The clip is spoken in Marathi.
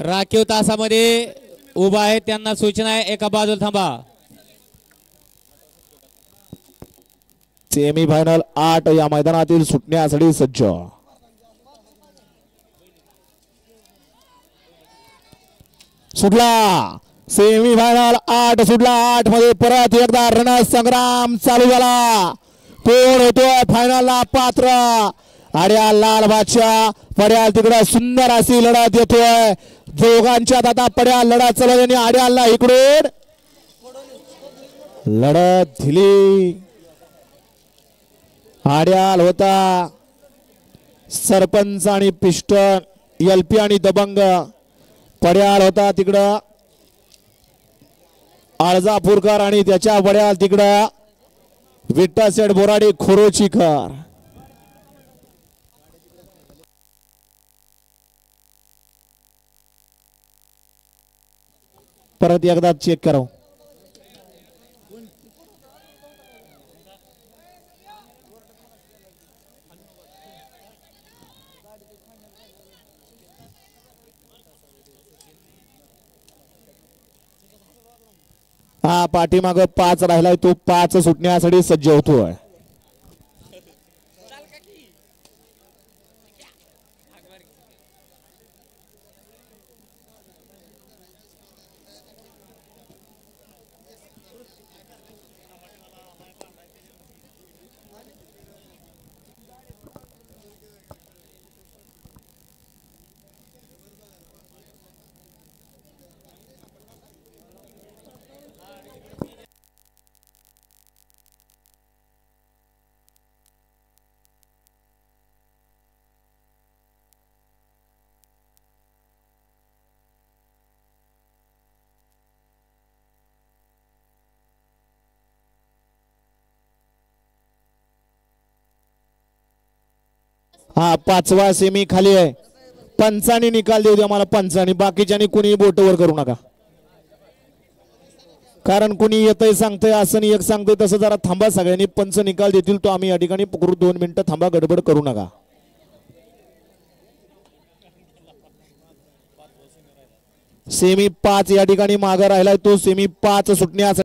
राखीव तासामध्ये उभा आहे त्यांना सूचना आहे एका बाजूला थांबा। सेमीफायनल 8 या मैदानातील सुटण्यासाठी सज्ज। सुटला सेमीफायनल 8 सुटला 8 मध्ये परत एकदा रणसंग्राम चालू झाला। कोण होतोय फायनलला पात्र? आड्या लाल बादशाह पड्याल तिकडे सुंदर अशी लढत येतोय। दोघांच्यात आता पड्याल लढत चालू आणि आड्याला इकडून लढत दिली। आड्याल होता सरपंच आणि पिस्टन एलपी आणि दबंग। पड्याल होता तिकडं आळजापूरकर आणि त्याच्या पड्याल तिकडं विठ्ठल शेठ बोराडे खोरोचीकर। परत एकदा चेक करा। हा पाठीमाग 5 राहिलाय तो 5 सुटण्यासाठी सज्ज होतोय। हा 5वा सेमी खाली आहे। पंचांनी निकाल देऊ द्या मला पंचांनी, बाकीच्यानी कुणी बोटवर करू नका। कारण कुणी येतंय सांगतंय असं नाही एक सांगतोय तसं जरा थांबा। सगळ्यांनी पंच निकाल देतील तो आम्ही या ठिकाणी पकडू। 2 मिनिटं थांबा, गडबड करू नका। सेमी 5 या ठिकाणी मागे राहिलाय तो सेमी 5 सुटण्यासाठी